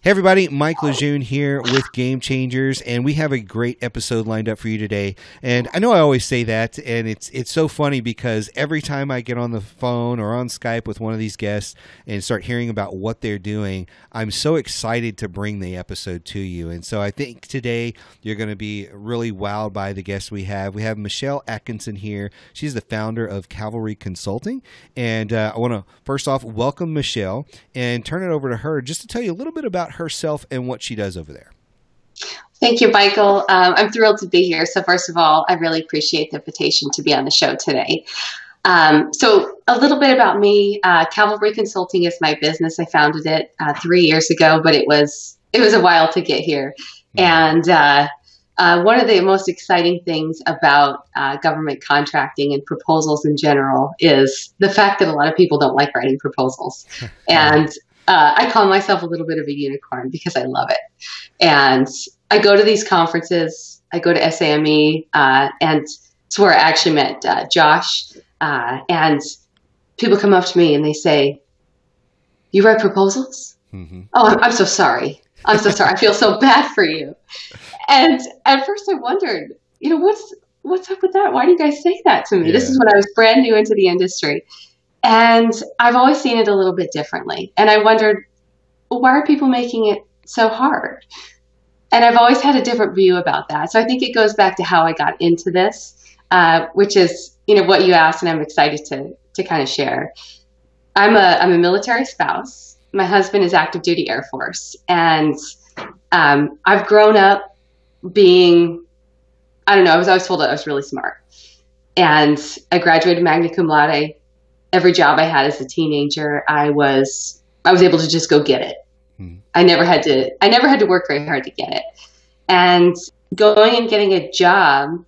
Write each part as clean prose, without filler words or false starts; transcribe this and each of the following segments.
Hey everybody, Mike Lejeune here with Game Changers, and we have a great episode lined up for you today. And I know I always say that, and it's so funny because every time I get on the phone or on Skype with one of these guests and start hearing about what they're doing, I'm so excited to bring the episode to you. And so I think today you're going to be really wowed by the guests we have. We have Michele Atkinson here. She's the founder of Cavalry Consulting. And I want to first off welcome Michele and turn it over to her just to tell you a little bit about herself and what she does over there. Thank you, Michael. I'm thrilled to be here. So first of all, I really appreciate the invitation to be on the show today. So a little bit about me. Cavalry Consulting is my business. I founded it 3 years ago, but it was a while to get here. And one of the most exciting things about government contracting and proposals in general is the fact that a lot of people don't like writing proposals. And I call myself a little bit of a unicorn because I love it. And I go to these conferences, I go to SAME, and it's where I actually met Josh. And people come up to me and they say, "You write proposals?" Mm-hmm. "Oh, I'm so sorry. I'm so sorry. I feel so bad for you." And at first I wondered, what's up with that? Why do you guys say that to me? Yeah. This is when I was brand new into the industry. And I've always seen it a little bit differently. And I wondered, well, why are people making it so hard? And I've always had a different view about that. So I think it goes back to how I got into this, which is, what you asked, and I'm excited to kind of share. I'm a military spouse. My husband is active duty Air Force. And I've grown up being, I was always told I was really smart. And I graduated magna cum laude. Every job I had as a teenager, I was able to just go get it. I never had to work very hard to get it. And going and getting a job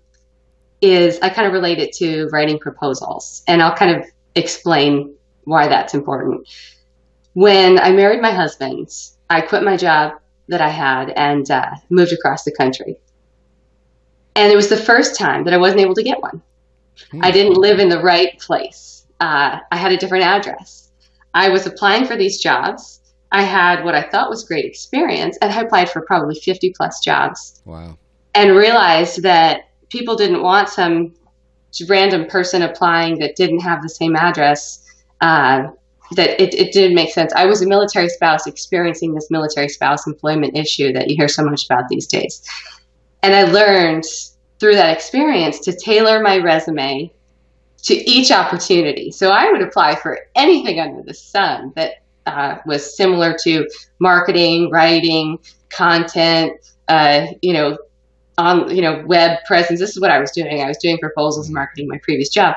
I kind of relate it to writing proposals. And I'll kind of explain why that's important. When I married my husband, I quit my job that I had and moved across the country. And it was the first time that I wasn't able to get one. I didn't live in the right place. I had a different address. I was applying for these jobs. I had what I thought was great experience, and I applied for probably 50 plus jobs. Wow. And realized that people didn't want some random person applying that didn't have the same address, that it didn't make sense. I was a military spouse experiencing this military spouse employment issue that you hear so much about these days. And I learned through that experience to tailor my resume to each opportunity. So I would apply for anything under the sun that was similar to marketing, writing, content, web presence. This is what I was doing. I was doing proposals and marketing my previous job.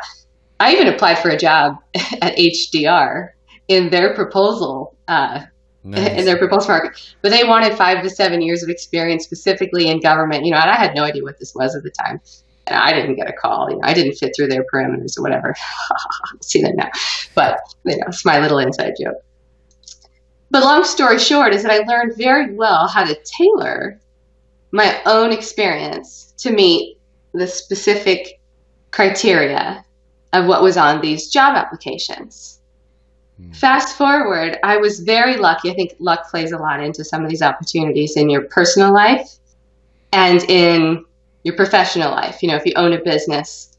I even applied for a job at HDR in their proposal, nice. In their proposal market. But they wanted 5 to 7 years of experience specifically in government, and I had no idea what this was at the time. And I didn't get a call. I didn't fit through their parameters or whatever. See that now. But, it's my little inside joke. But long story short is that I learned very well how to tailor my own experience to meet the specific criteria of what was on these job applications. Fast forward, I was very lucky. I think luck plays a lot into some of these opportunities in your personal life and in your professional life. If you own a business,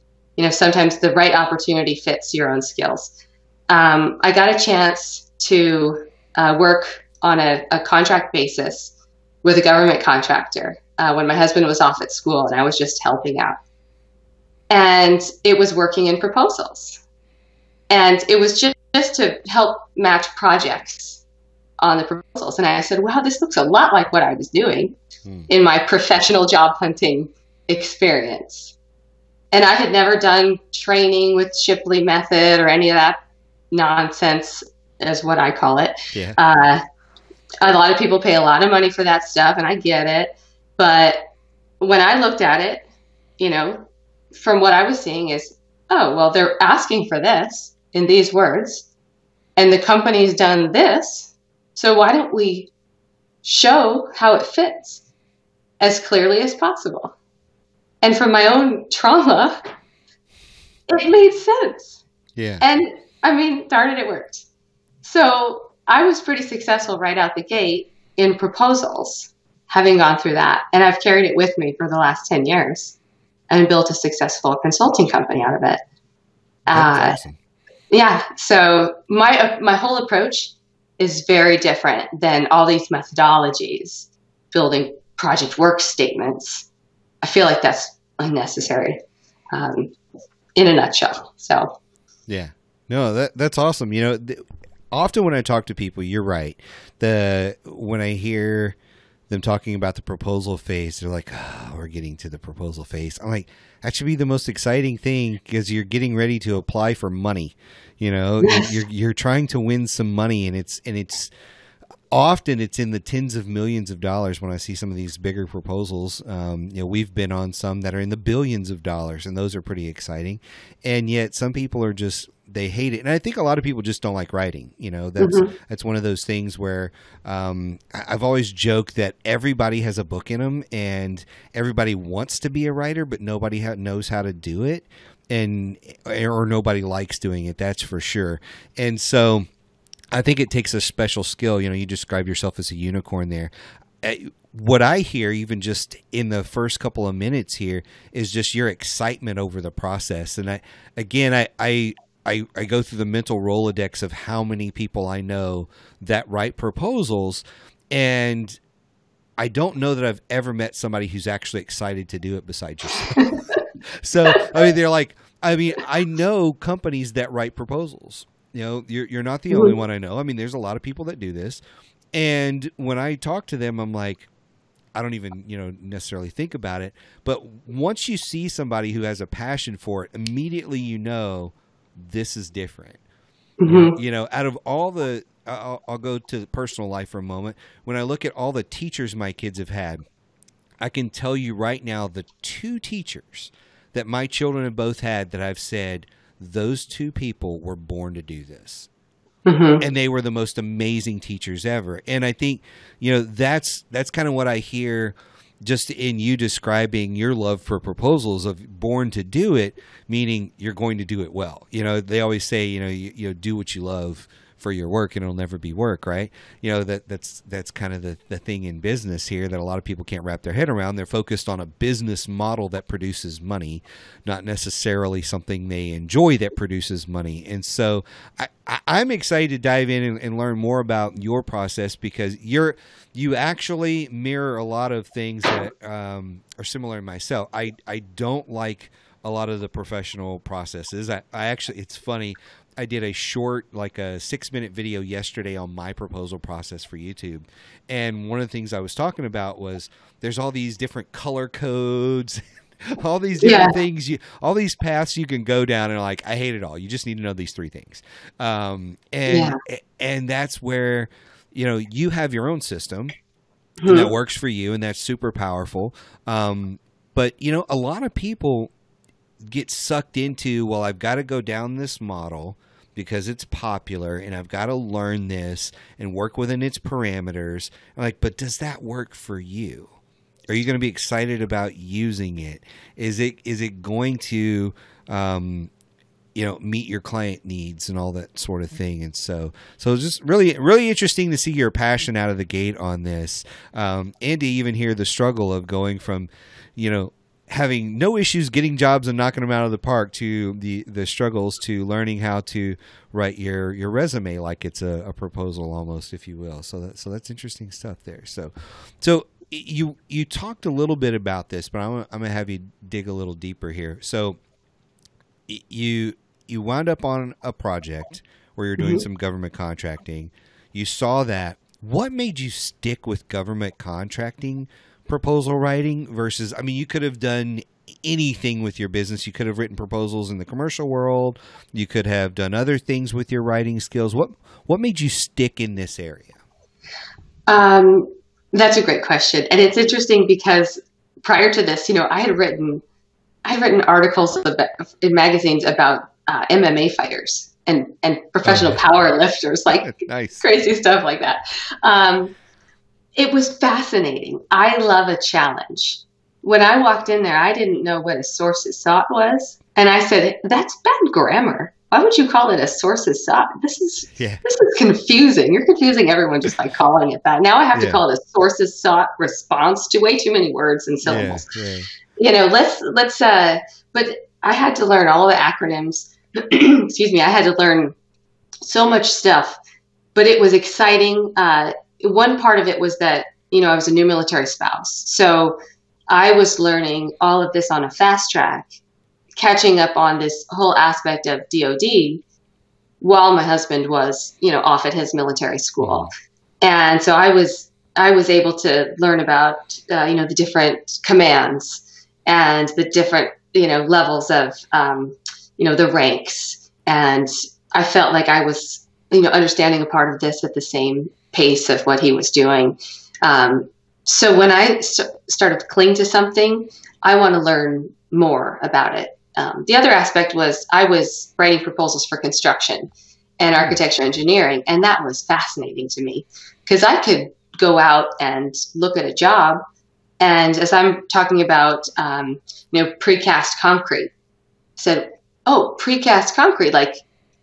sometimes the right opportunity fits your own skills. I got a chance to work on a contract basis with a government contractor when my husband was off at school and I was just helping out. And it was working in proposals. And it was just to help match projects on the proposals. And I said, wow, this looks a lot like what I was doing in my professional job hunting experience. And I had never done training with Shipley method or any of that nonsense, is what I call it. Yeah. A lot of people pay a lot of money for that stuff, and I get it. But when I looked at it, from what I was seeing is, oh, well, they're asking for this in these words, and the company's done this. So why don't we show how it fits as clearly as possible? And from my own trauma, it made sense. Yeah. And darn it worked. So I was pretty successful right out the gate in proposals, having gone through that. And I've carried it with me for the last 10 years and built a successful consulting company out of it. That's awesome. Yeah. So my whole approach is very different than all these methodologies, building project work statements. I feel like that's unnecessary, in a nutshell. So. Yeah. No, that's awesome. Often when I talk to people, you're right. When I hear them talking about the proposal phase, they're like, "Oh, we're getting to the proposal phase." I'm like, that should be the most exciting thing because you're getting ready to apply for money. You're trying to win some money, and it's often it's in the tens of millions of dollars when I see some of these bigger proposals. We've been on some that are in the billions of dollars, and those are pretty exciting. And yet some people are they hate it. And I think a lot of people just don't like writing. That's one of those things where I've always joked that everybody has a book in them and everybody wants to be a writer, but nobody knows how to do it, or nobody likes doing it. That's for sure. And so I think it takes a special skill. You describe yourself as a unicorn there. What I hear, even just in the first couple of minutes here, is just your excitement over the process. And I go through the mental Rolodex of how many people I know that write proposals, and I don't know that I've ever met somebody who's actually excited to do it besides yourself. So, I know companies that write proposals. You're not the only one I know. There's a lot of people that do this. And when I talk to them, I'm like, I don't even, necessarily think about it. But once you see somebody who has a passion for it, immediately this is different. Mm-hmm. Out of all the, I'll go to the personal life for a moment. When I look at all the teachers my kids have had, I can tell you right now the two teachers that my children have both had that I've said, those two people were born to do this. Mm-hmm. And they were the most amazing teachers ever. And I think, that's kind of what I hear just in you describing your love for proposals of born to do it, meaning you're going to do it well. They always say, you do what you love for your work and it'll never be work, right? That's kind of the thing in business here that a lot of people can't wrap their head around. They're focused on a business model that produces money, not necessarily something they enjoy that produces money. And so I'm excited to dive in and learn more about your process because you actually mirror a lot of things that are similar in myself. I don't like a lot of the professional processes. I actually, it's funny. I did a short, like a 6-minute video yesterday on my proposal process for YouTube. And one of the things I was talking about was there's all these different color codes, all these different things, all these paths you can go down, and I hate it all. You just need to know these 3 things. And that's where, you have your own system and that works for you, and that's super powerful. But, a lot of people get sucked into, well, I've got to go down this model because it's popular and I've got to learn this and work within its parameters. I'm like, but does that work for you? Are you going to be excited about using it? Is it going to, meet your client needs and all that sort of thing? And so it's just really, really interesting to see your passion out of the gate on this. And to even hear the struggle of going from, having no issues getting jobs and knocking them out of the park to the struggles to learning how to write your resume like it's a proposal almost, if you will. So that's interesting stuff there. So you talked a little bit about this, but I'm going to have you dig a little deeper here. So you wound up on a project where you're doing some government contracting. You saw that. What made you stick with government contracting proposal writing versus, you could have done anything with your business. You could have written proposals in the commercial world. You could have done other things with your writing skills. What made you stick in this area? That's a great question. And it's interesting because prior to this, I had written articles in magazines about MMA fighters and professional power lifters, nice. Crazy stuff like that. It was fascinating. I love a challenge. When I walked in there, I didn't know what a sources sought was. And I said, that's bad grammar. why would you call it a sources sought? Yeah. This is confusing. You're confusing everyone just by calling it that. Now I have to Yeah. call it a sources sought response to way too many words and syllables. Yeah. You know, but I had to learn all the acronyms. Excuse me. I had to learn so much stuff, but it was exciting. One part of it was that, you know, I was a new military spouse. So I was learning all of this on a fast track, catching up on this whole aspect of DOD while my husband was, you know, off at his military school. And so I was able to learn about, you know, the different commands and the different, you know, levels of, you know, the ranks. And I felt like I was, you know, understanding a part of this at the same pace of what he was doing. So when I started to cling to something, I want to learn more about it. The other aspect was I was writing proposals for construction and architecture engineering, and that was fascinating to me because I could go out and look at a job, and as I'm talking about, you know, precast concrete, said, "Oh, precast concrete, like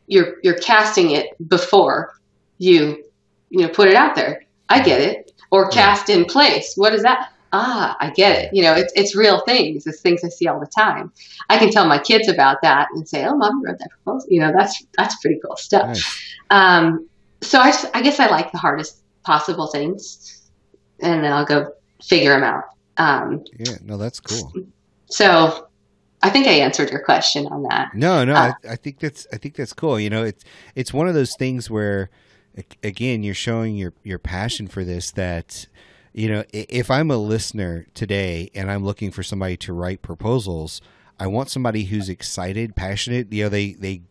you're casting it before you know, put it out there. I get it." Or cast in place. What is that? I get it. You know, it's real things. It's things I see all the time. I can tell my kids about that and say, "Oh, Mom, you wrote that proposal." You know, that's pretty cool stuff. Nice. So I guess I like the hardest possible things, and then I'll go figure them out. Yeah, no, that's cool. So I think I answered your question on that. No, I think that's cool. You know, it's one of those things where, again, you're showing your passion for this. That, you know, if I'm a listener today and I'm looking for somebody to write proposals, I want somebody who's excited, passionate. You know, they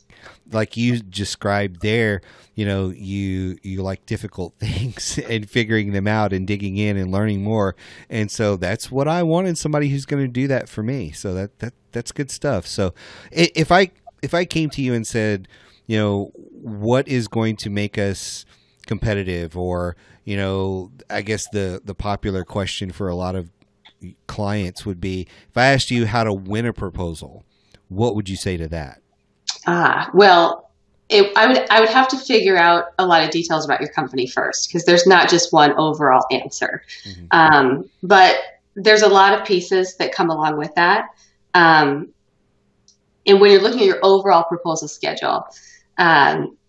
like you described there. You know, you like difficult things and figuring them out and digging in and learning more. And so that's what I want in somebody who's going to do that for me. So that's good stuff. So if I came to you and said, you know, what is going to make us competitive, or, you know, I guess the popular question for a lot of clients would be, if I asked you how to win a proposal, what would you say to that? Well, I would have to figure out a lot of details about your company first, because there's not just one overall answer. Mm-hmm. But there's a lot of pieces that come along with that. And when you're looking at your overall proposal schedule,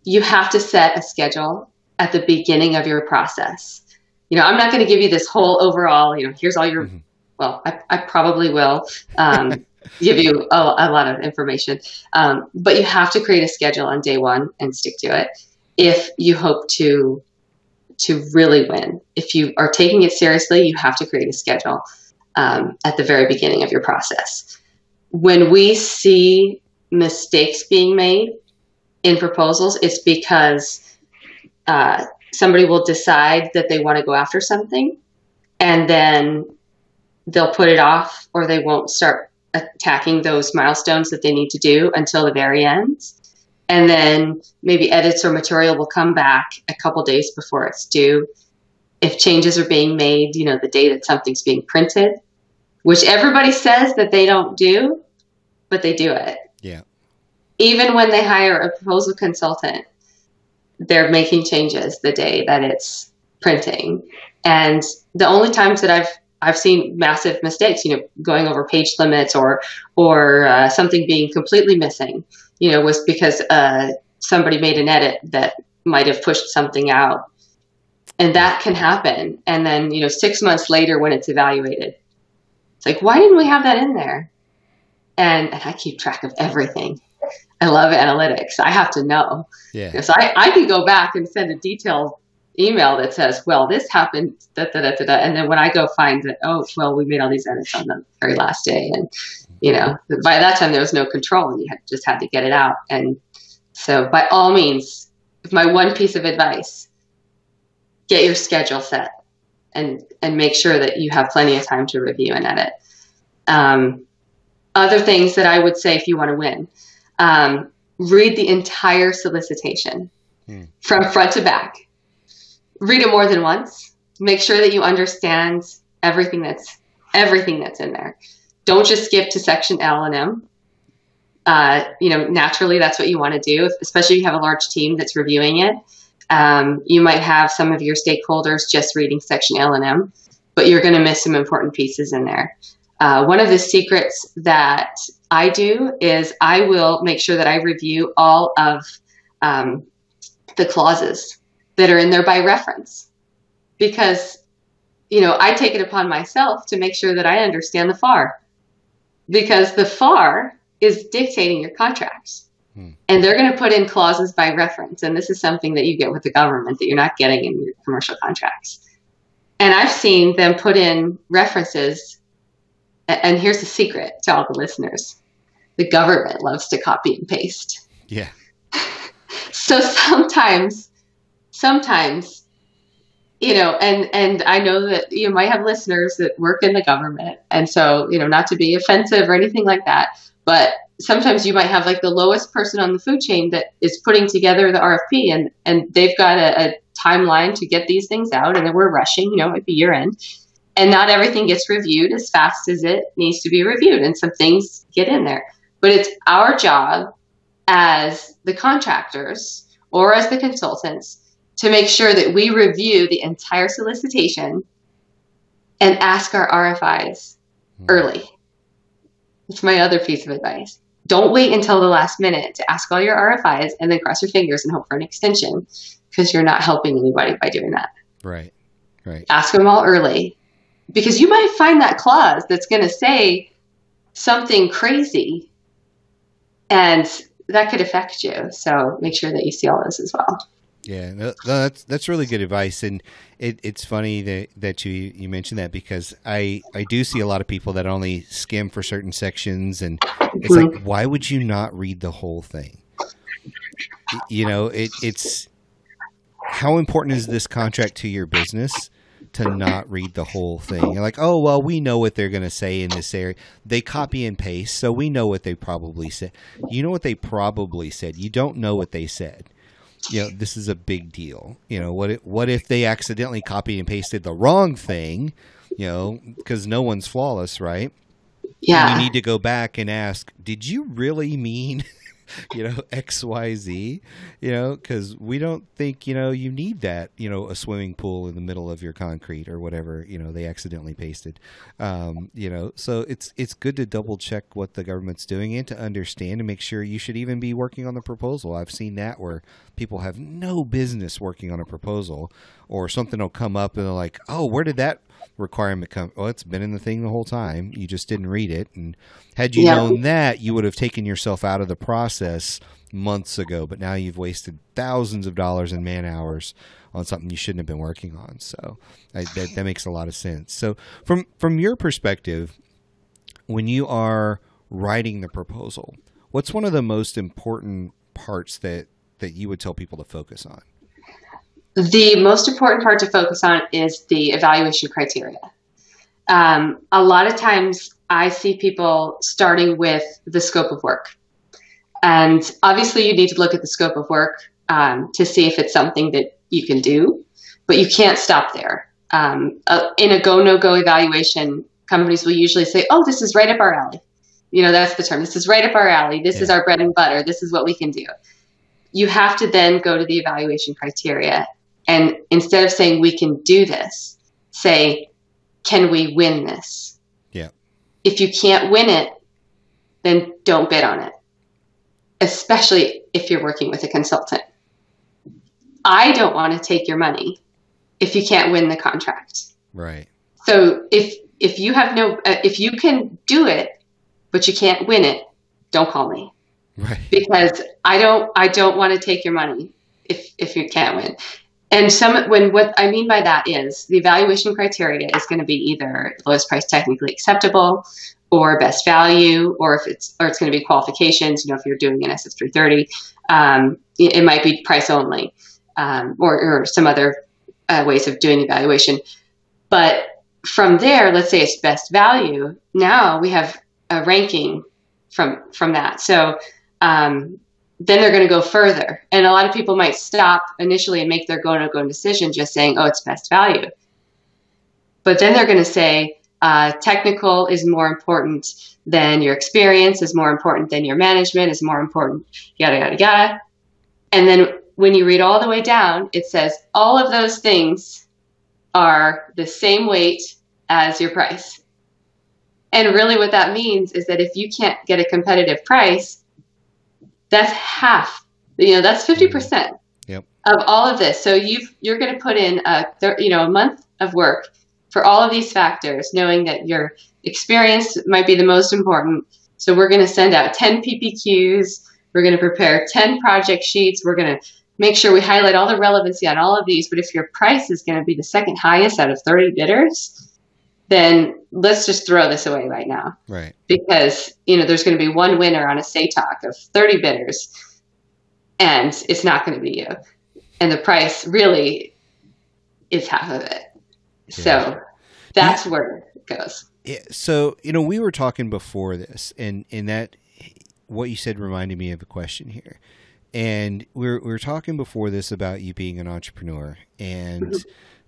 you have to set a schedule at the beginning of your process. You know, I'm not going to give you this whole overall, you know, here's all your, well, I probably will give you a lot of information. But you have to create a schedule on day one and stick to it if you hope to really win. If you are taking it seriously, you have to create a schedule at the very beginning of your process. When we see mistakes being made in proposals, it's because somebody will decide that they want to go after something, and then they'll put it off, or they won't start attacking those milestones that they need to do until the very end. And then maybe edits or material will come back a couple days before it's due. If changes are being made, you know, the day that something's being printed, which everybody says that they don't do, but they do it. Yeah. Even when they hire a proposal consultant, they're making changes the day that it's printing. And the only times that I've seen massive mistakes, you know, going over page limits or something being completely missing, you know, was because somebody made an edit that might have pushed something out. And that can happen. And then, you know, 6 months later when it's evaluated, it's like, why didn't we have that in there? And I keep track of everything. I love analytics. I have to know. Yeah. So I can go back and send a detailed email that says, well, this happened, da, da, da, da, da. And then when I go find that, oh, well, we made all these edits on the very last day. And, you know, by that time there was no control, and you just had to get it out. And so by all means, my one piece of advice, get your schedule set and make sure that you have plenty of time to review and edit. Other things that I would say if you want to win, read the entire solicitation from front to back. Read it more than once. Make sure that you understand everything that's in there. Don't just skip to section L and M. Naturally that's what you want to do, especially if you have a large team that's reviewing it. You might have some of your stakeholders just reading section L and M, but you're going to miss some important pieces in there. One of the secrets that I do is I will make sure that I review all of the clauses that are in there by reference, because, I take it upon myself to make sure that I understand the FAR, because the FAR is dictating your contracts. And they're going to put in clauses by reference. And this is something that you get with the government that you're not getting in your commercial contracts. And I've seen them put in references. And here's the secret to all the listeners. The government loves to copy and paste. Yeah. So sometimes, and I know that you might have listeners that work in the government. And so, not to be offensive or anything like that, but sometimes you might have like the lowest person on the food chain that is putting together the RFP, and they've got a timeline to get these things out, and then we're rushing, at the year end, and not everything gets reviewed as fast as it needs to be reviewed, and some things get in there. But it's our job as the contractors or as the consultants to make sure that we review the entire solicitation and ask our RFIs early. It's my other piece of advice. Don't wait until the last minute to ask all your RFIs and then cross your fingers and hope for an extension, because you're not helping anybody by doing that. Right. Ask them all early, because you might find that clause that's going to say something crazy, and that could affect you. So make sure that you see all those as well. Yeah, no, that's really good advice, and it's funny that you mentioned that, because I do see a lot of people that only skim for certain sections, and it's like, why would you not read the whole thing? It's how important is this contract to your business to not read the whole thing? You're like, oh well, we know what they're going to say in this area. They copy and paste, so we know what they probably said. You know what they probably said. You don't know what they said. This is a big deal. What if they accidentally copied and pasted the wrong thing, because no one's flawless, right? Yeah. And you need to go back and ask, did you really mean, X, Y, Z, because we don't think, you need that, a swimming pool in the middle of your concrete or whatever, they accidentally pasted, so it's good to double check what the government's doing and to understand and make sure you should even be working on the proposal. I've seen that where people have no business working on a proposal, or something will come up and they're like, oh, where did that requirement come? Oh, it's been in the thing the whole time. You just didn't read it. And had you known that, you would have taken yourself out of the process months ago, but now you've wasted thousands of dollars and man hours on something you shouldn't have been working on. So that makes a lot of sense. So from your perspective, when you are writing the proposal, what's one of the most important parts that you would tell people to focus on? The most important part to focus on is the evaluation criteria. A lot of times I see people starting with the scope of work. And obviously you need to look at the scope of work to see if it's something that you can do, but you can't stop there. In a go, no-go evaluation, companies will usually say, oh, this is right up our alley. That's the term. This is right up our alley. This is our bread and butter. This is what we can do. You have to then go to the evaluation criteria. And instead of saying we can do this, say, can we win this? Yeah. If you can't win it, then don't bid on it, especially if you're working with a consultant. I don't want to take your money if you can't win the contract. Right. So if you have if you can do it, but you can't win it, don't call me. Right. Because I don't want to take your money if you can't win. And what I mean by that is the evaluation criteria is going to be either lowest price technically acceptable, or best value, or it's going to be qualifications. If you're doing an SF330, it might be price only, or some other ways of doing evaluation. But from there, let's say it's best value. Now we have a ranking from that. So then they're going to go further. And a lot of people might stop initially and make their go-no-go decision just saying, oh, it's best value. But then they're going to say, Technical is more important than your experience, is more important than your management, is more important, yada, yada, yada. And then when you read all the way down, it says all of those things are the same weight as your price. And really what that means is that if you can't get a competitive price, that's half, that's 50% yep. of all of this. So you're going to put in a month of work for all of these factors, knowing that your experience might be the most important. So we're going to send out 10 PPQs. We're going to prepare 10 project sheets. We're going to make sure we highlight all the relevancy on all of these. But if your price is going to be the second highest out of 30 bidders, then let's just throw this away right now. Right. Because, there's going to be one winner on a SATOC of 30 bidders, and it's not going to be you. And the price really is half of it. Yeah. So that's where it goes. Yeah. So, we were talking before this, and that what you said reminded me of a question here. And we were talking before this about you being an entrepreneur and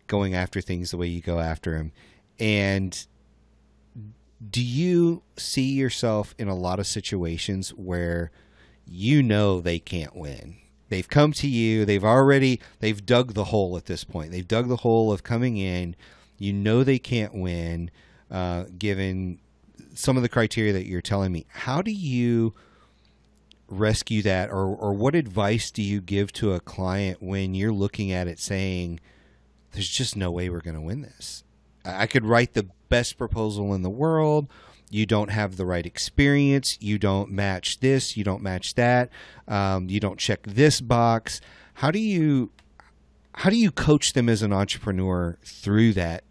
going after things the way you go after them. And do you see yourself in a lot of situations where they can't win? They've come to you. They've dug the hole at this point. They've dug the hole of coming in. They can't win, given some of the criteria that you're telling me. How do you rescue that, or what advice do you give to a client when you're looking at it saying, there's just no way we're going to win this? I could write the best proposal in the world. You don't have the right experience. You don't match this. You don't match that. You don't check this box. How do you coach them as an entrepreneur through that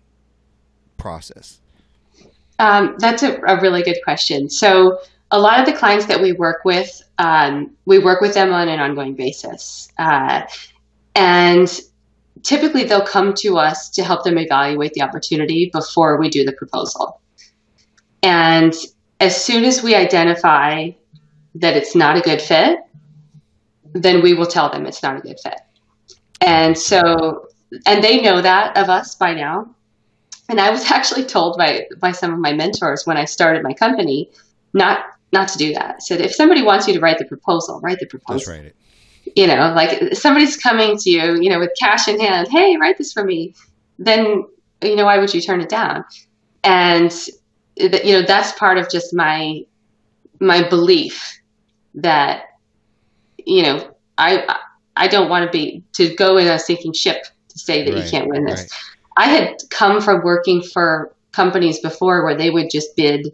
process? That's a really good question. So a lot of the clients that we work with them on an ongoing basis. And typically they'll come to us to help them evaluate the opportunity before we do the proposal. And as soon as we identify that it's not a good fit, then we will tell them it's not a good fit. And they know that of us by now. And I was actually told by some of my mentors when I started my company, not to do that. I said, if somebody wants you to write the proposal, write the proposal. Just write it. Like somebody's coming to you, with cash in hand, hey, write this for me. Then, why would you turn it down? And, that's part of just my belief that, I don't want to go in a sinking ship to say that you can't win this. Right. I had come from working for companies before where they would just bid,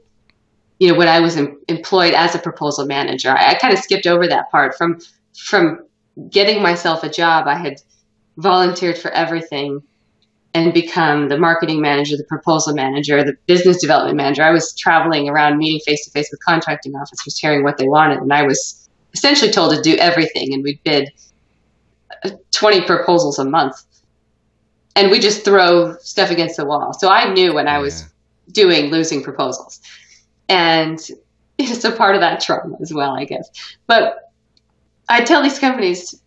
when I was employed as a proposal manager. I kind of skipped over that part. From getting myself a job, I had volunteered for everything and become the marketing manager, the proposal manager, the business development manager. I was traveling around meeting face-to-face with contracting officers, hearing what they wanted. And I was essentially told to do everything. And we'd bid 20 proposals a month. And we just throw stuff against the wall. So I knew when I was doing losing proposals. And it's a part of that trauma as well, I guess. But I tell these companies,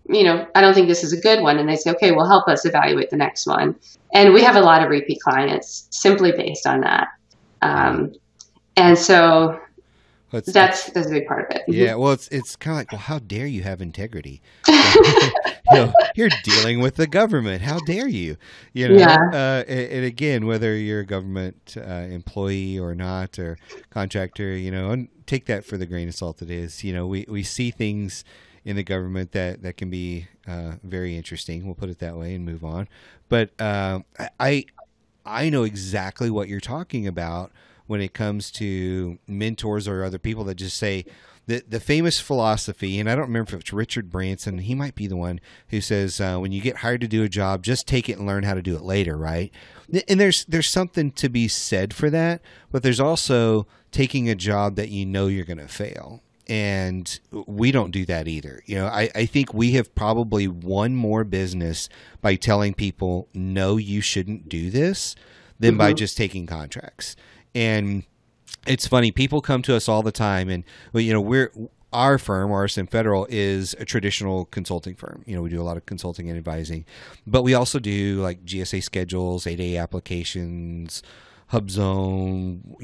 I don't think this is a good one. And they say, okay, well, help us evaluate the next one. And we have a lot of repeat clients simply based on that. And so that's a big part of it. Yeah. Well, it's kind of like, well, how dare you have integrity? You're dealing with the government. How dare you? And again, whether you're a government employee or not, or contractor, and take that for the grain of salt it is. We see things in the government that can be very interesting. We'll put it that way and move on. But I know exactly what you're talking about when it comes to mentors or other people that just say the famous philosophy, and I don't remember if it's Richard Branson, he might be the one who says, when you get hired to do a job, just take it and learn how to do it later, right? And there's something to be said for that, but there's also taking a job that you're going to fail. And we don't do that either. I think we have probably won more business by telling people, no, you shouldn't do this, than by just taking contracts. And it's funny, people come to us all the time, and our firm, RSM Federal, is a traditional consulting firm. We do a lot of consulting and advising, but we also do like GSA schedules, 8A applications, HubZone,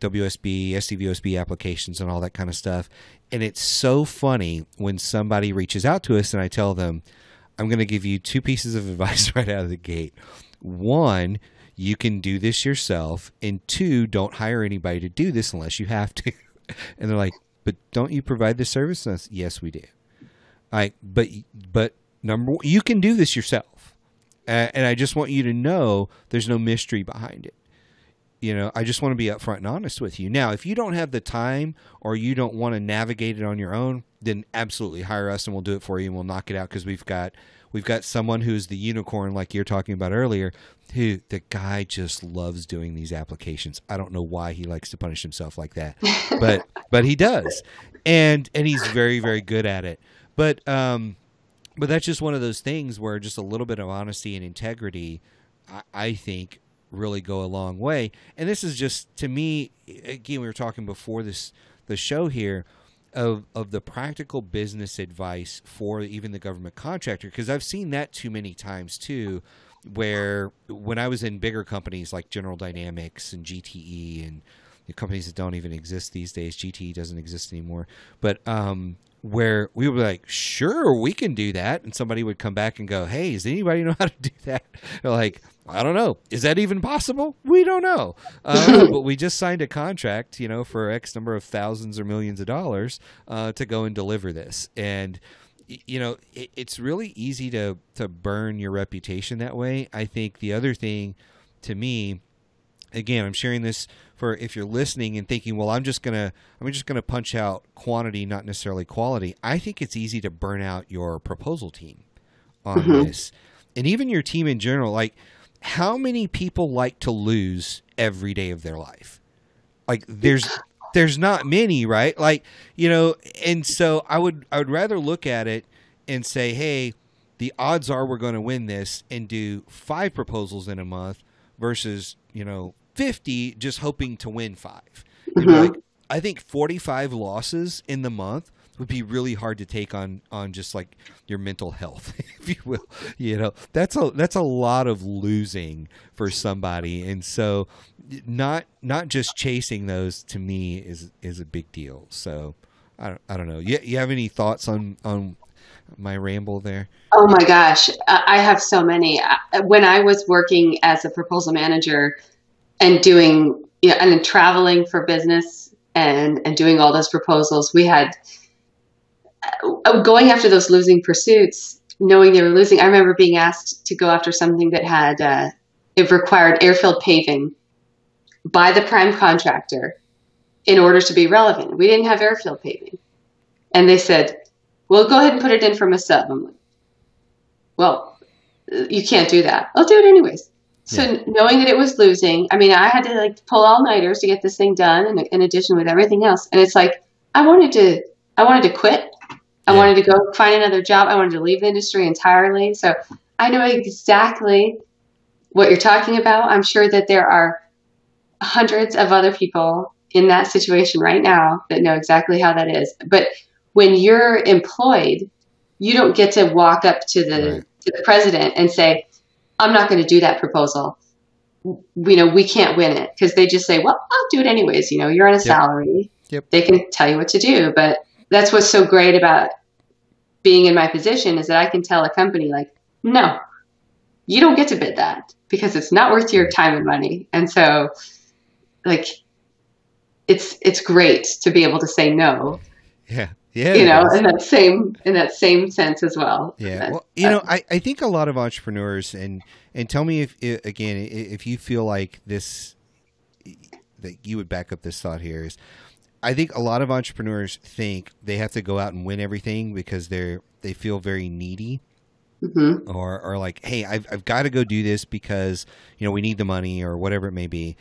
WSB, SCVOSB applications and all that kind of stuff. And it's so funny when somebody reaches out to us and I tell them, I'm going to give you 2 pieces of advice right out of the gate. 1, you can do this yourself. And 2, don't hire anybody to do this unless you have to. And they're like, but don't you provide this service? And yes, we do. But number 1, you can do this yourself. And I just want you to know there's no mystery behind it. I just want to be upfront and honest with you. Now, if you don't have the time or you don't want to navigate it on your own, then absolutely hire us and we'll do it for you and we'll knock it out, because we've got someone who's the unicorn, like you're talking about earlier, who the guy just loves doing these applications. I don't know why he likes to punish himself like that, but he does, and he's very, very good at it. But that's just one of those things where just a little bit of honesty and integrity, I think, really go a long way. And this is just, to me, again, we were talking before the show here of the practical business advice for even the government contractor, because I've seen that too many times too, where when I was in bigger companies like General Dynamics and GTE and the companies that don't even exist these days, GTE doesn't exist anymore, but where we would be like, sure, we can do that. And somebody would come back and go, hey, does anybody know how to do that? They're like, I don't know. Is that even possible? We don't know. But we just signed a contract, for X number of thousands or millions of dollars to go and deliver this. And, it's really easy to burn your reputation that way. I think the other thing, to me, again, I'm sharing this for if you're listening and thinking, well, I'm just gonna punch out quantity, not necessarily quality. I think it's easy to burn out your proposal team on this, and even your team in general. Like, how many people like to lose every day of their life? Like, there's not many, right? Like, and so I would rather look at it and say, hey, the odds are we're going to win this and do 5 proposals in a month versus 50 just hoping to win 5. Like, I think 45 losses in the month would be really hard to take on just like your mental health, if you will. That's a lot of losing for somebody. And so not just chasing those, to me, is a big deal. So I don't know. You have any thoughts on my ramble there? Oh my gosh, I have so many. When I was working as a proposal manager and doing, and traveling for business and doing all those proposals, we had going after those losing pursuits, knowing they were losing. I remember being asked to go after something that had, it required airfield paving by the prime contractor in order to be relevant. We didn't have airfield paving. And they said, well, go ahead and put it in from a sub. I'm like, well, you can't do that. I'll do it anyways. So knowing that it was losing, I mean, I had to pull all-nighters to get this thing done, and in addition with everything else. And it's like, I wanted to quit. I wanted to go find another job. I wanted to leave the industry entirely. So I know exactly what you're talking about. I'm sure that there are hundreds of other people in that situation right now that know exactly how that is. But when you're employed, you don't get to walk up to the president and say, I'm not going to do that proposal. We can't win it, because they just say, well, I'll do it anyways. You're on a salary. Yep. They can tell you what to do. But that's what's so great about being in my position, is that I can tell a company, no, you don't get to bid that, because it's not worth your time and money. And so it's great to be able to say no. Yeah. Yeah. In that same sense as well. Yeah. Well, I think a lot of entrepreneurs, and tell me if you feel like this, that you would back up this thought here, is I think a lot of entrepreneurs think they have to go out and win everything because they feel very needy. Or like, hey, I've got to go do this because, we need the money or whatever it may be.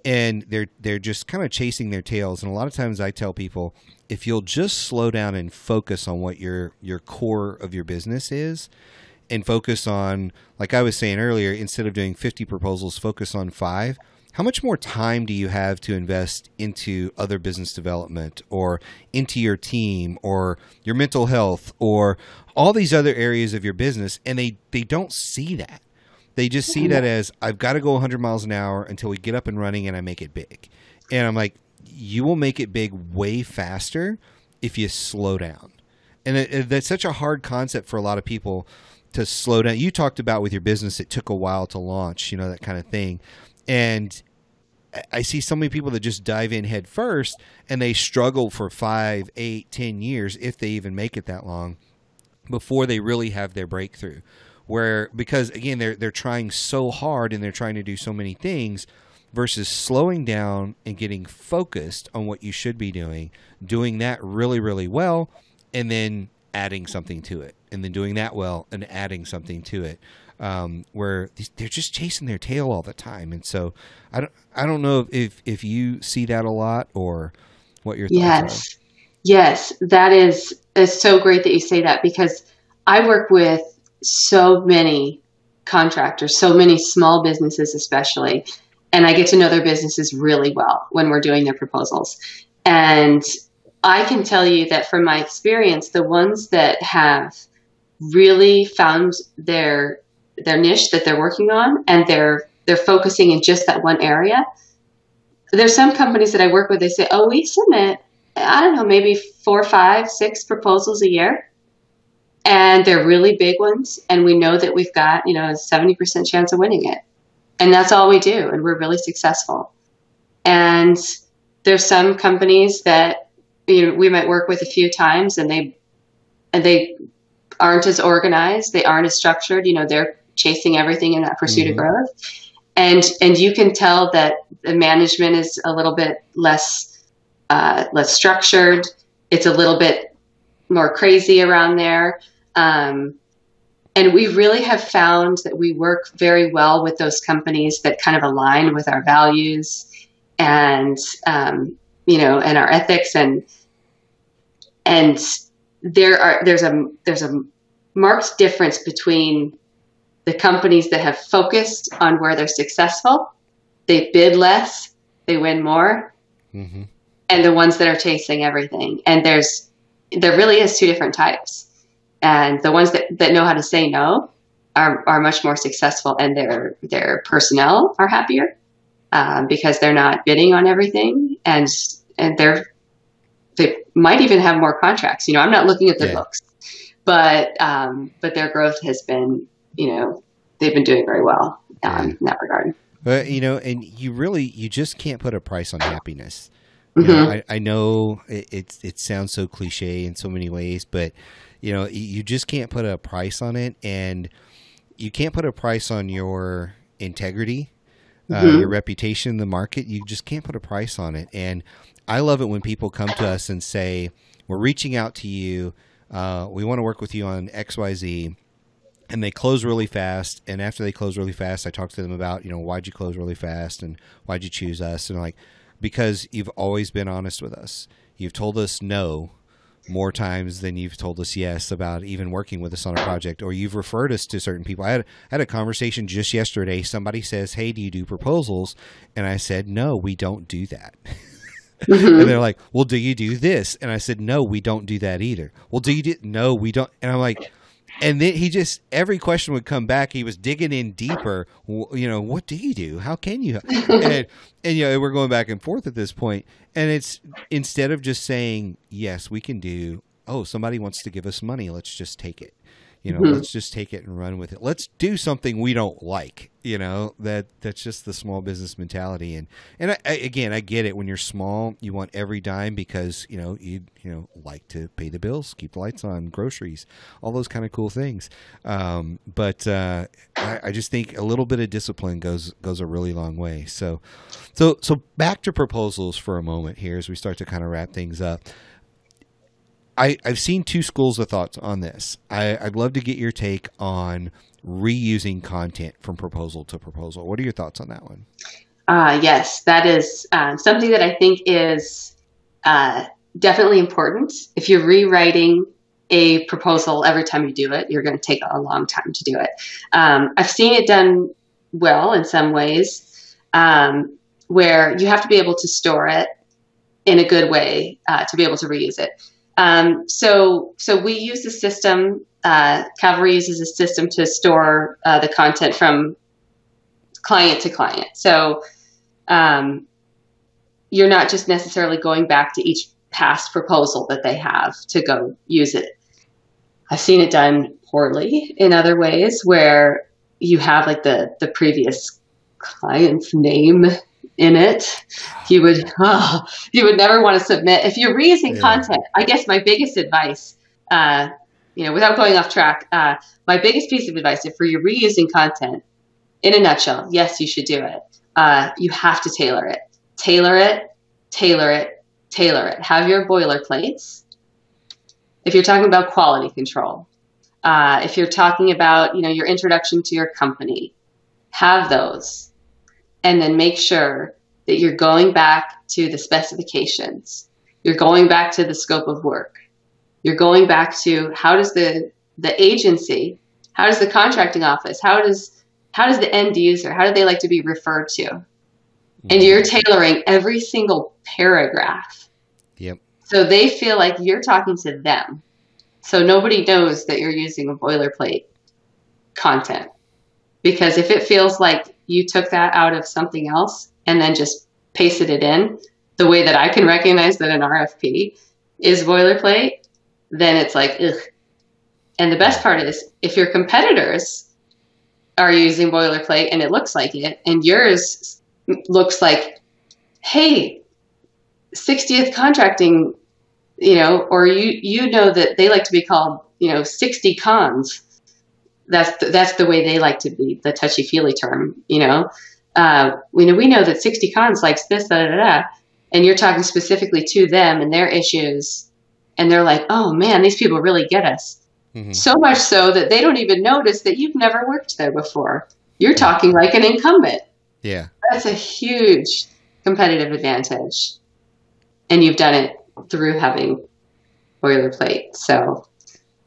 And they're just kind of chasing their tails. And a lot of times I tell people, if you'll just slow down and focus on what your core of your business is, and focus on, like I was saying earlier, instead of doing 50 proposals, focus on 5. How much more time do you have to invest into other business development, or into your team, or your mental health, or all these other areas of your business? And they don't see that. They just see that as, I've got to go 100 miles an hour until we get up and running and I make it big. And I'm like, you will make it big way faster if you slow down. And that's such a hard concept for a lot of people to slow down. You talked about with your business, it took a while to launch, that kind of thing. And I see so many people that just dive in head first and they struggle for 5, 8, 10 years, if they even make it that long, before they really have their breakthrough. Because again, they're trying so hard and they're trying to do so many things, versus slowing down and getting focused on what you should be doing that really, really well, and then adding something to it, and then doing that well and adding something to it. Where they're just chasing their tail all the time. And so I don't know if you see that a lot, or what your thoughts are. Yes, that is so great that you say that, because I work with so many contractors, so many small businesses especially, and I get to know their businesses really well when we're doing their proposals. And I can tell you that from my experience, the ones that have really found their niche that they're working on, and they're focusing in just that one area. There's some companies that I work with, they say, oh, we submit, I don't know, maybe 4, 5, 6 proposals a year. And they're really big ones. And we know that we've got, a 70% chance of winning it. And that's all we do. And we're really successful. And there's some companies that, we might work with a few times, and they aren't as organized. They aren't as structured. They're chasing everything in that pursuit of growth. And you can tell that the management is a little bit less structured. It's a little bit more crazy around there. And we really have found that we work very well with those companies that kind of align with our values and, and our ethics. And there's a marked difference between the companies that have focused on where they're successful, they bid less, they win more, and the ones that are chasing everything. And there really is 2 different types. And the ones that know how to say no are much more successful, and their personnel are happier because they're not bidding on everything, and they might even have more contracts. I'm not looking at their books, but their growth has been, they've been doing very well in that regard. And you just can't put a price on happiness. I know it sounds so cliche in so many ways, but you just can't put a price on it, and you can't put a price on your integrity, your reputation in the market. You just can't put a price on it. And I love it when people come to us and say, we're reaching out to you. We want to work with you on XYZ. And they close really fast. And after they close really fast, I talk to them about, why'd you close really fast, and why'd you choose us? And because you've always been honest with us. You've told us no more times than you've told us yes about even working with us on a project, or you've referred us to certain people. I had a conversation just yesterday. Somebody says, hey, do you do proposals? And I said, no, we don't do that. And they're like, well, do you do this? And I said, no, we don't do that either. Well, do you do? No, we don't. And I'm like, and then every question would come back. He was digging in deeper. What do you do? How can you? And we're going back and forth at this point. And it's, instead of just saying, yes, we can do, oh, somebody wants to give us money, let's just take it. Let's just take it and run with it. Let's do something we don't like. That's just the small business mentality. And I get it. When you're small, you want every dime because you like to pay the bills, keep the lights on, groceries, all those kind of cool things. But I just think a little bit of discipline goes a really long way. So back to proposals for a moment here as we start to kind of wrap things up. I've seen 2 schools of thoughts on this. I'd love to get your take on reusing content from proposal to proposal. What are your thoughts on that one? Yes, that is something that I think is definitely important. If you're rewriting a proposal every time you do it, you're going to take a long time to do it. I've seen it done well in some ways, where you have to be able to store it in a good way to be able to reuse it. So we use a system, Cavalry uses a system to store the content from client to client. So you're not just necessarily going back to each past proposal that they have to go use it. I've seen it done poorly in other ways where you have like the previous client's name in it. You would never want to submit if you're reusing content. I guess my biggest advice, without going off track, my biggest piece of advice, if you're reusing content, in a nutshell, yes, you should do it. You have to tailor it. Tailor it, tailor it, tailor it. Have your boilerplates. If you're talking about quality control, if you're talking about, your introduction to your company, have those. And then make sure that you're going back to the specifications. You're going back to the scope of work. You're going back to how does the agency, how does the contracting office, how does the end user, how do they like to be referred to? And you're tailoring every single paragraph. Yep. So they feel like you're talking to them. So nobody knows that you're using a boilerplate content. Because if it feels like you took that out of something else and then just pasted it in, the way that I can recognize that an RFP is boilerplate, then it's like, ugh. And the best part is if your competitors are using boilerplate and it looks like it, and yours looks like, hey, 60th contracting, or you know that they like to be called, 60 cons. That's the way they like to be, the touchy-feely term, we know that 60 cons likes this, da, da, da, and you're talking specifically to them and their issues, and they're like, oh man, these people really get us. Mm-hmm. So much so that they don't even notice that you've never worked there before. You're talking like an incumbent. Yeah. That's a huge competitive advantage. And you've done it through having boilerplate. So,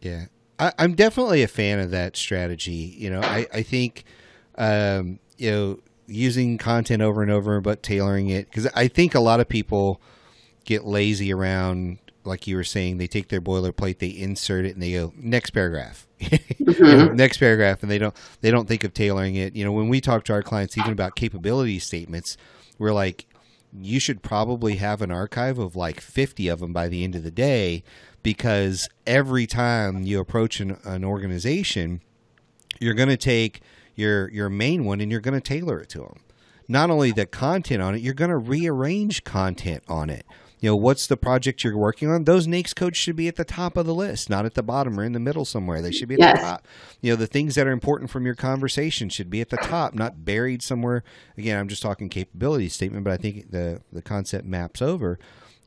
yeah. I'm definitely a fan of that strategy. I think, using content over and over, but tailoring it, because I think a lot of people get lazy around, like you were saying, they take their boilerplate, they insert it, and they go next paragraph, mm-hmm. Next paragraph, and they don't think of tailoring it. When we talk to our clients, even about capability statements, we're like, you should probably have an archive of like 50 of them by the end of the day. Because every time you approach an organization, you're going to take your main one and you're going to tailor it to them. Not only the content on it, you're going to rearrange content on it. What's the project you're working on? Those NAICS codes should be at the top of the list, not at the bottom or in the middle somewhere. They should be at the top. The things that are important from your conversation should be at the top, not buried somewhere. Again, I'm just talking capability statement, but I think the concept maps over.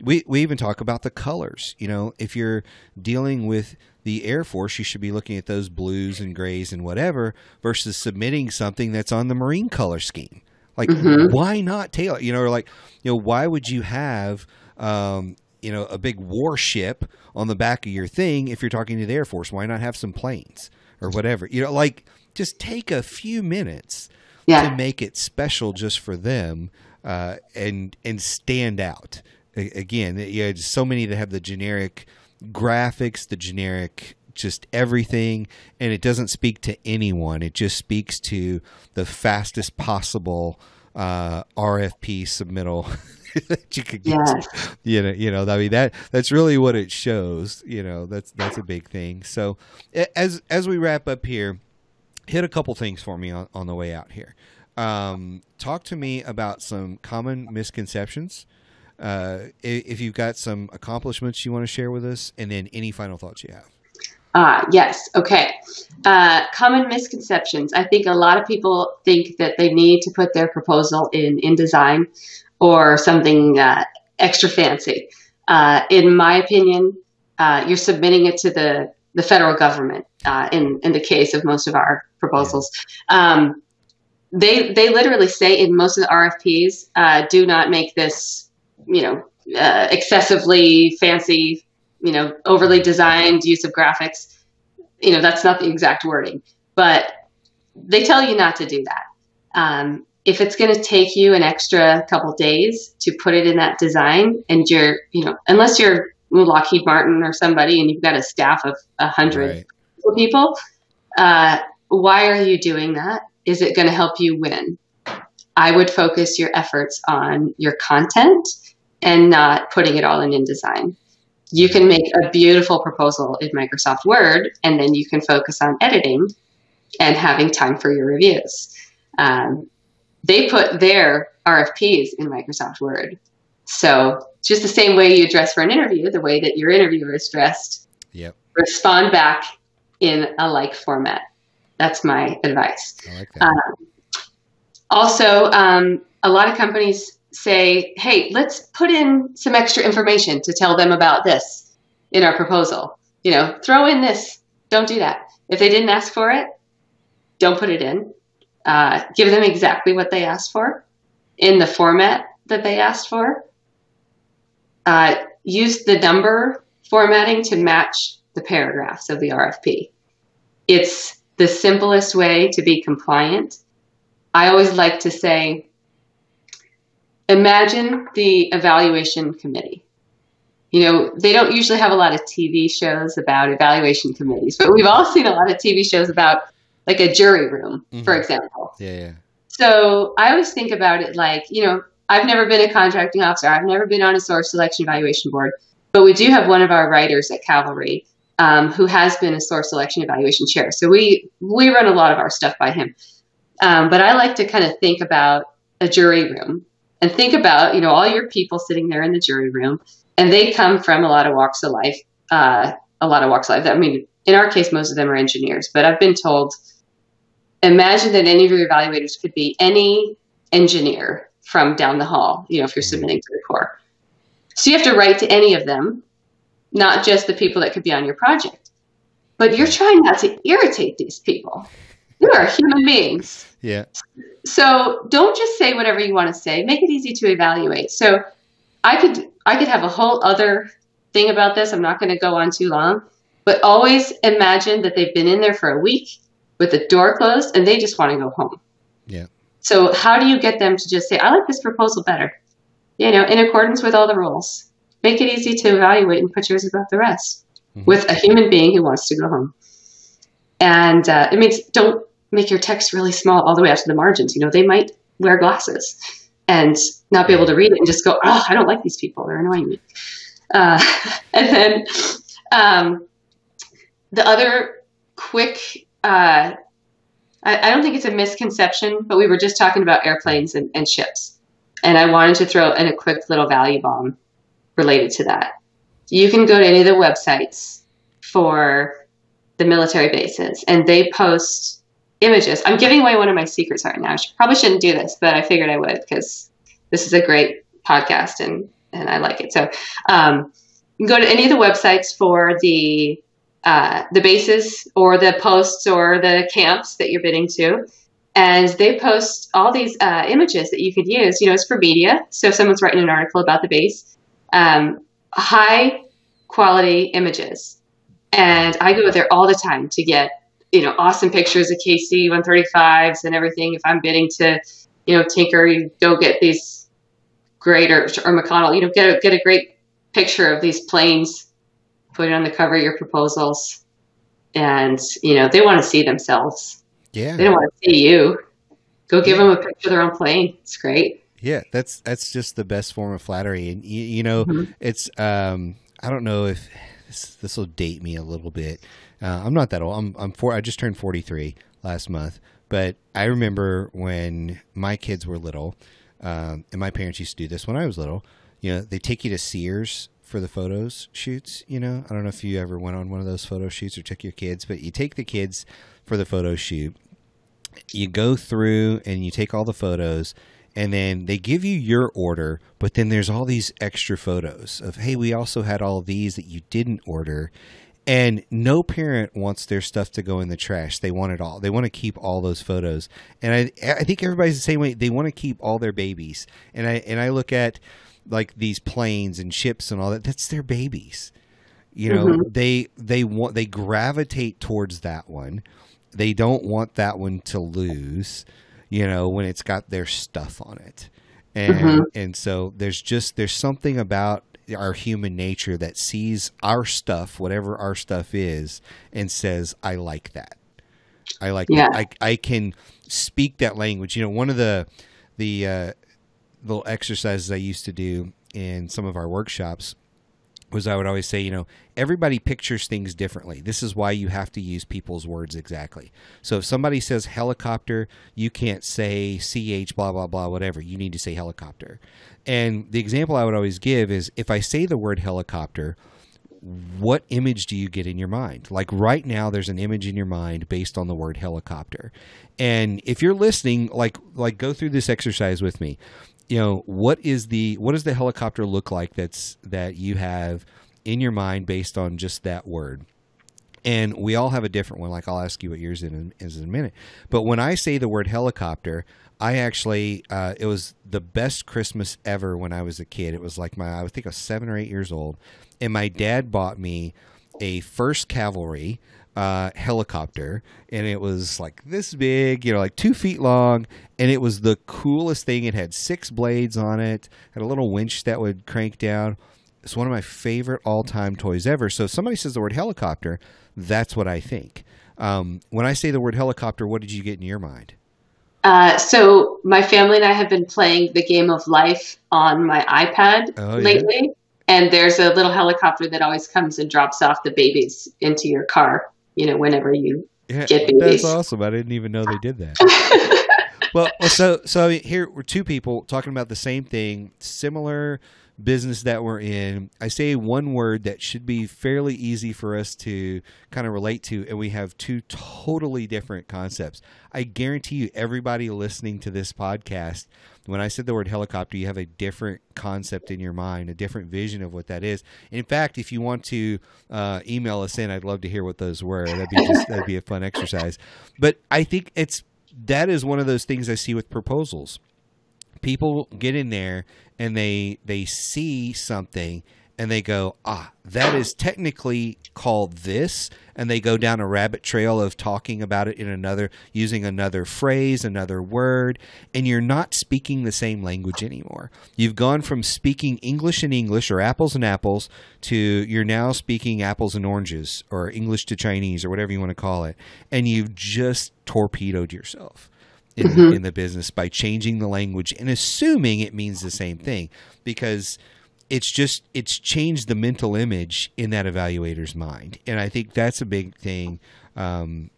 We even talk about the colors. If you're dealing with the Air Force, you should be looking at those blues and grays and whatever versus submitting something that's on the Marine color scheme. Like, why not tailor? Why would you have, a big warship on the back of your thing if you're talking to the Air Force? Why not have some planes or whatever? Just take a few minutes to make it special just for them and stand out. Again, just so many that have the generic graphics, the generic just everything, and it doesn't speak to anyone. It just speaks to the fastest possible RFP submittal that you could get. That's really what it shows. That's a big thing. So as we wrap up here, hit a couple things for me on the way out here. Talk to me about some common misconceptions. If you've got some accomplishments you want to share with us, and then any final thoughts you have. Yes. Okay. Common misconceptions. I think a lot of people think that they need to put their proposal in InDesign or something extra fancy. In my opinion, you're submitting it to the federal government in the case of most of our proposals. They literally say in most of the RFPs, do not make this excessively fancy, overly designed use of graphics. That's not the exact wording, but they tell you not to do that. If it's going to take you an extra couple days to put it in that design, and you're, unless you're Lockheed Martin or somebody and you've got a staff of 100 people, why are you doing that? Is it going to help you win? I would focus your efforts on your content and not putting it all in InDesign. You can make a beautiful proposal in Microsoft Word, and then you can focus on editing and having time for your reviews. They put their RFPs in Microsoft Word. So just the same way you dress for an interview, the way that your interviewer is dressed, Yep. Respond back in a like format. That's my advice. I like that. Also, a lot of companies say, hey, let's put in some extra information to tell them about this in our proposal. Throw in this. Don't do that. If they didn't ask for it, don't put it in. Give them exactly what they asked for in the format that they asked for. Use the number formatting to match the paragraphs of the RFP. It's the simplest way to be compliant. I always like to say, imagine the evaluation committee. They don't usually have a lot of TV shows about evaluation committees, but we've all seen a lot of TV shows about like a jury room, for example. Yeah. So I always think about it like, I've never been a contracting officer. I've never been on a source selection evaluation board, but we do have one of our writers at Cavalry who has been a source selection evaluation chair. So we run a lot of our stuff by him. But I like to kind of think about a jury room and think about, all your people sitting there in the jury room, and they come from a lot of walks of life. I mean, in our case, most of them are engineers, but I've been told, imagine that any of your evaluators could be any engineer from down the hall, if you're submitting to the Corps. So you have to write to any of them, not just the people that could be on your project. But you're trying not to irritate these people. You are human beings. Yeah. So don't just say whatever you want to say. Make it easy to evaluate. So I could have a whole other thing about this. I'm not going to go on too long. But always imagine that they've been in there for a week with the door closed and they just want to go home. Yeah. So how do you get them to just say, I like this proposal better, in accordance with all the rules? Make it easy to evaluate and put yours above the rest with a human being who wants to go home. And it means don't make your text really small all the way out to the margins. They might wear glasses and not be able to read it and just go, oh, I don't like these people. They're annoying me. And then the other quick, I don't think it's a misconception, but we were just talking about airplanes and ships. And I wanted to throw in a quick little value bomb related to that. You can go to any of the websites for the military bases, and they post images. I'm giving away one of my secrets right now. I probably shouldn't do this, but I figured I would because this is a great podcast and I like it. So you can go to any of the websites for the bases or the posts or the camps that you're bidding to. And they post all these images that you could use. It's for media. So if someone's writing an article about the base, high quality images. And I go there all the time to get, awesome pictures of KC-135s and everything. If I'm bidding to, Tinker, you go get these great, or McConnell, get a great picture of these planes, put it on the cover of your proposals. And, they want to see themselves. Yeah. They don't want to see you. Go give them a picture of their own plane. It's great. Yeah, that's just the best form of flattery. And, it's, I don't know if this will date me a little bit. I'm not that old. I just turned 43 last month. But I remember when my kids were little, and my parents used to do this when I was little, they take you to Sears for the photos shoots. I don't know if you ever went on one of those photo shoots or took your kids, but you take the kids for the photo shoot. You go through and you take all the photos, and then they give you your order, but then there's all these extra photos of, hey, we also had all of these that you didn't order. And no parent wants their stuff to go in the trash. They want it all. They want to keep all those photos. And I think everybody's the same way. They want to keep all their babies. And I look at like these planes and ships and all that. That's their babies. They gravitate towards that one. They don't want that one to lose, when it's got their stuff on it. And so there's something about our human nature that sees our stuff, whatever our stuff is, and says, I like that. I like that. I can speak that language. One of the the little exercises I used to do in some of our workshops was I would always say, everybody pictures things differently. This is why you have to use people's words exactly. So if somebody says helicopter, you can't say CH, blah, blah, blah, whatever. You need to say helicopter. And the example I would always give is if I say the word helicopter, what image do you get in your mind? Like right now, there's an image in your mind based on the word helicopter. And if you're listening, like go through this exercise with me. What does the helicopter look like that you have in your mind based on just that word? And we all have a different one. Like I'll ask you what yours is in a minute. But when I say the word helicopter, I actually, it was the best Christmas ever when I was a kid. It was like I think I was 7 or 8 years old. And my dad bought me a First Cavalry helicopter, and it was like this big, like 2 feet long, and it was the coolest thing. It had 6 blades on it, had a little winch that would crank down. It's one of my favorite all-time toys ever. So if somebody says the word helicopter, that's what I think. When I say the word helicopter, what did you get in your mind? So my family and I have been playing the game of life on my iPad lately. Yeah. And there's a little helicopter that always comes and drops off the babies into your car, whenever you get babies. That's awesome. I didn't even know they did that. Well, so here we're 2 people talking about the same thing, similar business that we're in. I say one word that should be fairly easy for us to kind of relate to, and we have 2 totally different concepts. I guarantee you, everybody listening to this podcast, when I said the word helicopter, you have a different concept in your mind, a different vision of what that is. In fact, if you want to email us in, I'd love to hear what those were. That'd be a fun exercise. But I think that is one of those things I see with proposals. People get in there and they see something and they go, that is technically called this, and they go down a rabbit trail of talking about it using another phrase, another word, and you're not speaking the same language anymore. You've gone from speaking English and English, or apples and apples, to you're now speaking apples and oranges, or English to Chinese, or whatever you want to call it, and you've just torpedoed yourself in the business by changing the language and assuming it means the same thing, because it's changed the mental image in that evaluator's mind. And I think that's a big thing. I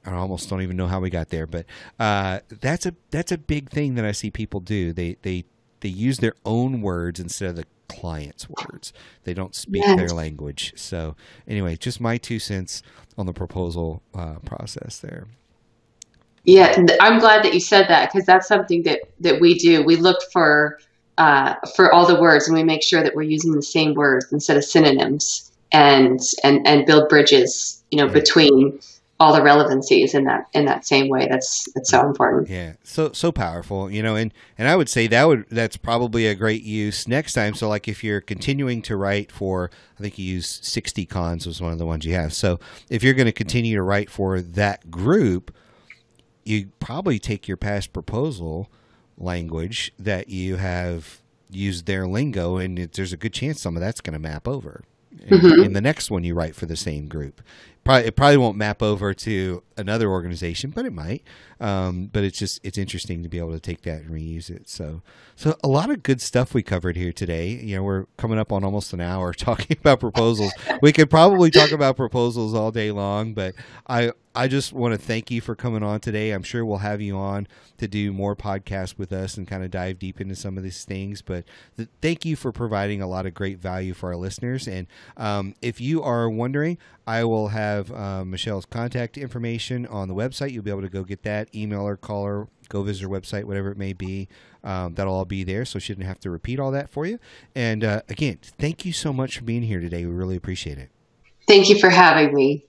almost don't even know how we got there, but that's a big thing that I see people do. They use their own words instead of the client's words. They don't speak their language. So anyway, just my 2 cents on the proposal process there. Yeah, I'm glad that you said that, because that's something that we do. We look for all the words, and we make sure that we're using the same words instead of synonyms, and build bridges, between all the relevancies in that same way. That's so important. Yeah, so powerful, and I would say that's probably a great use next time. So like if you're continuing to write for, I think you use 60 cons was one of the ones you have. So if you're going to continue to write for that group, you probably take your past proposal language that you have used their lingo, and there's a good chance some of that's going to map over in the next one you write for the same group. It probably won't map over to another organization, but it might. But it's interesting to be able to take that and reuse it. So a lot of good stuff we covered here today. We're coming up on almost an hour talking about proposals. We could probably talk about proposals all day long, but I just want to thank you for coming on today. I'm sure we'll have you on to do more podcasts with us and kind of dive deep into some of these things. But thank you for providing a lot of great value for our listeners. And if you are wondering, I will have Michele's contact information on the website. You'll be able to go get that, email her, call her, go visit her website, whatever it may be. That'll all be there, so she didn't have to repeat all that for you. And again, thank you so much for being here today. We really appreciate it. Thank you for having me.